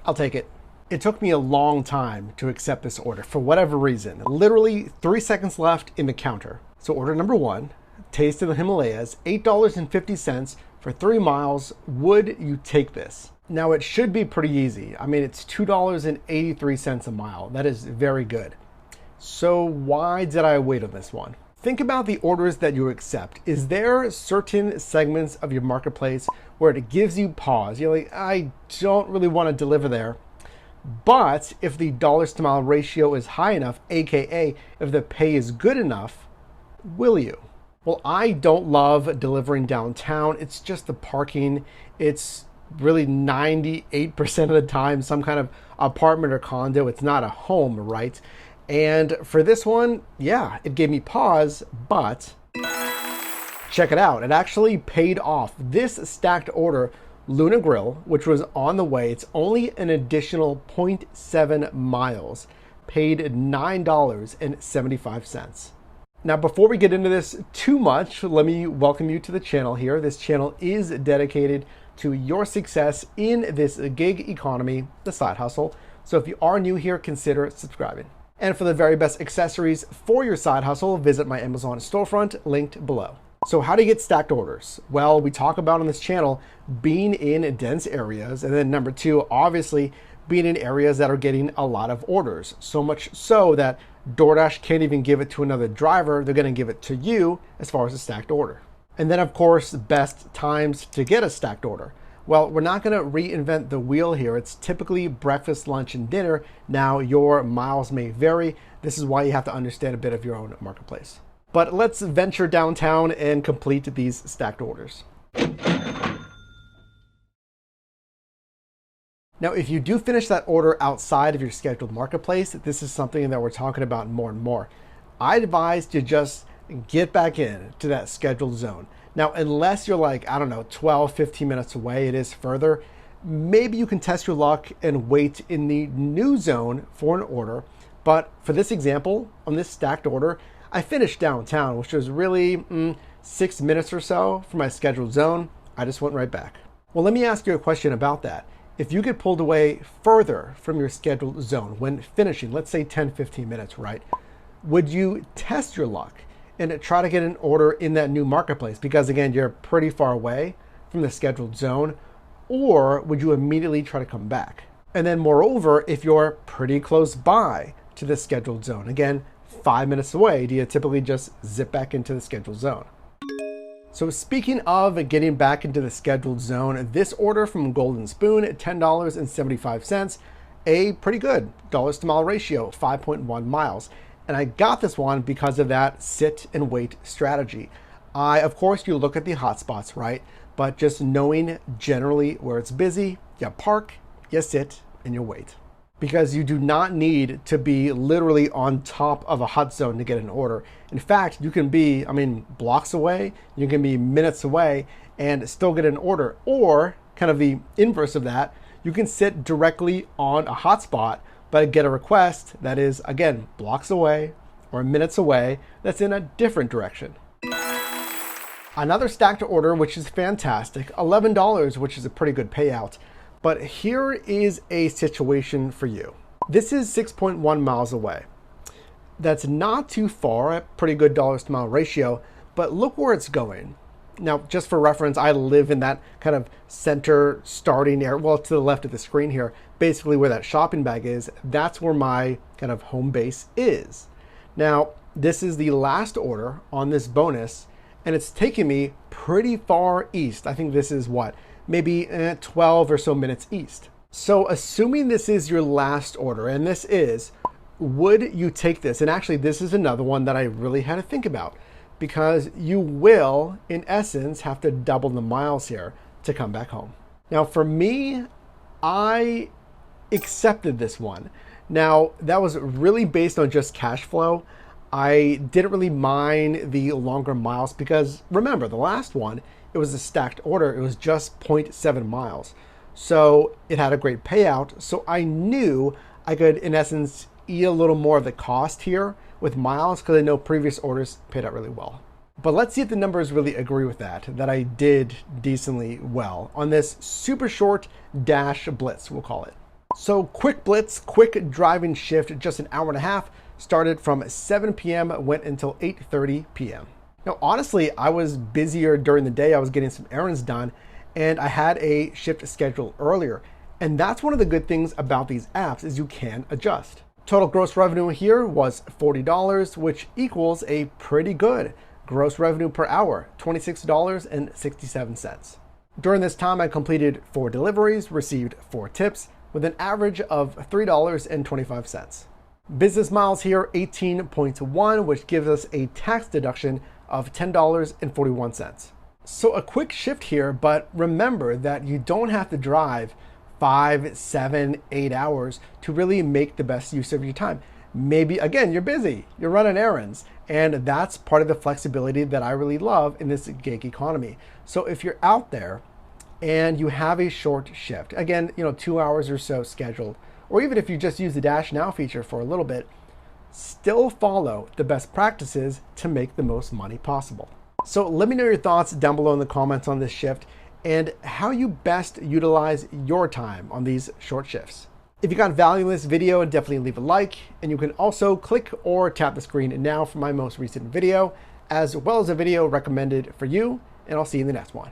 I'll take it. It took me a long time to accept this order for whatever reason. Literally 3 seconds left in the counter. So order number one, Taste of the Himalayas, $8.50 for 3 miles. Would you take this? Now it should be pretty easy. I mean, it's $2.83 a mile. That is very good. So why did I wait on this one? Think about the orders that you accept. Is there certain segments of your marketplace where it gives you pause? You're like, I don't really want to deliver there. But if the dollars to mile ratio is high enough, AKA if the pay is good enough, will you? Well, I don't love delivering downtown. It's just the parking. It's really 98% of the time some kind of apartment or condo. It's not a home, right? And for this one, yeah, it gave me pause, but check it out. It actually paid off. This stacked order, Luna Grill, which was on the way, it's only an additional 0.7 miles, paid $9.75. Now, before we get into this too much, let me welcome you to the channel here. This channel is dedicated to your success in this gig economy, the side hustle. So if you are new here, consider subscribing. And for the very best accessories for your side hustle, visit my Amazon storefront linked below. So how do you get stacked orders? Well, we talk about on this channel being in dense areas, and then number two, obviously being in areas that are getting a lot of orders. So much so that DoorDash can't even give it to another driver. They're going to give it to you as far as a stacked order. And then of course, best times to get a stacked order. Well, we're not going to reinvent the wheel here. It's typically breakfast, lunch, and dinner. Now, your miles may vary. This is why you have to understand a bit of your own marketplace. But let's venture downtown and complete these stacked orders. Now, if you do finish that order outside of your scheduled marketplace, this is something that we're talking about more and more. I advise to just get back in to that scheduled zone. Now, unless you're like, I don't know, 12, 15 minutes away, it is further, maybe you can test your luck and wait in the new zone for an order. But for this example, on this stacked order, I finished downtown, which was really 6 minutes or so from my scheduled zone. I just went right back. Well, let me ask you a question about that. If you get pulled away further from your scheduled zone when finishing, let's say 10, 15 minutes, right? Would you test your luck and try to get an order in that new marketplace? Because again, you're pretty far away from the scheduled zone. Or would you immediately try to come back? And then moreover, if you're pretty close by to the scheduled zone, again, 5 minutes away, do you typically just zip back into the scheduled zone? So speaking of getting back into the scheduled zone, this order from Golden Spoon at $10.75, a pretty good dollars to mile ratio, 5.1 miles. And I got this one because of that sit and wait strategy. Of course, you look at the hotspots, right? But just knowing generally where it's busy, you park, you sit, and you wait. Because you do not need to be literally on top of a hot zone to get an order. In fact, you can be, blocks away, you can be minutes away and still get an order. Or kind of the inverse of that, you can sit directly on a hotspot, but get a request that is, again, blocks away or minutes away, that's in a different direction. Another stacked order, which is fantastic, $11, which is a pretty good payout. But here is a situation for you. This is 6.1 miles away. That's not too far, a pretty good dollars to mile ratio, but look where it's going. Now, just for reference, I live in that kind of center starting area, well, to the left of the screen here, basically where that shopping bag is, that's where my kind of home base is. Now, this is the last order on this bonus, and it's taken me pretty far east. I think this is what? Maybe 12 or so minutes east. So assuming this is your last order, and this is, would you take this? And actually, this is another one that I really had to think about, because you will, in essence, have to double the miles here to come back home. Now, for me, I accepted this one. Now, that was really based on just cash flow. I didn't really mind the longer miles because remember, the last one, it was a stacked order. It was just 0.7 miles. So it had a great payout. So I knew I could, in essence, eat a little more of the cost here with miles because I know previous orders paid out really well. But let's see if the numbers really agree with that I did decently well on this super short dash blitz, we'll call it. So Quick Blitz, quick driving shift, just an hour and a half, started from 7 p.m., went until 8:30 p.m. Now, honestly, I was busier during the day. I was getting some errands done, and I had a shift scheduled earlier. And that's one of the good things about these apps is you can adjust. Total gross revenue here was $40, which equals a pretty good gross revenue per hour, $26.67. During this time, I completed 4 deliveries, received 4 tips, with an average of $3.25. Business miles here, 18.1, which gives us a tax deduction of $10.41. So a quick shift here, but remember that you don't have to drive 5, 7, 8 hours to really make the best use of your time. Maybe, again, you're busy, you're running errands, and that's part of the flexibility that I really love in this gig economy. So if you're out there and you have a short shift, again, 2 hours or so scheduled, or even if you just use the Dash Now feature for a little bit, still follow the best practices to make the most money possible. So let me know your thoughts down below in the comments on this shift and how you best utilize your time on these short shifts. If you got value in this video, definitely leave a like, and you can also click or tap the screen now for my most recent video, as well as a video recommended for you, and I'll see you in the next one.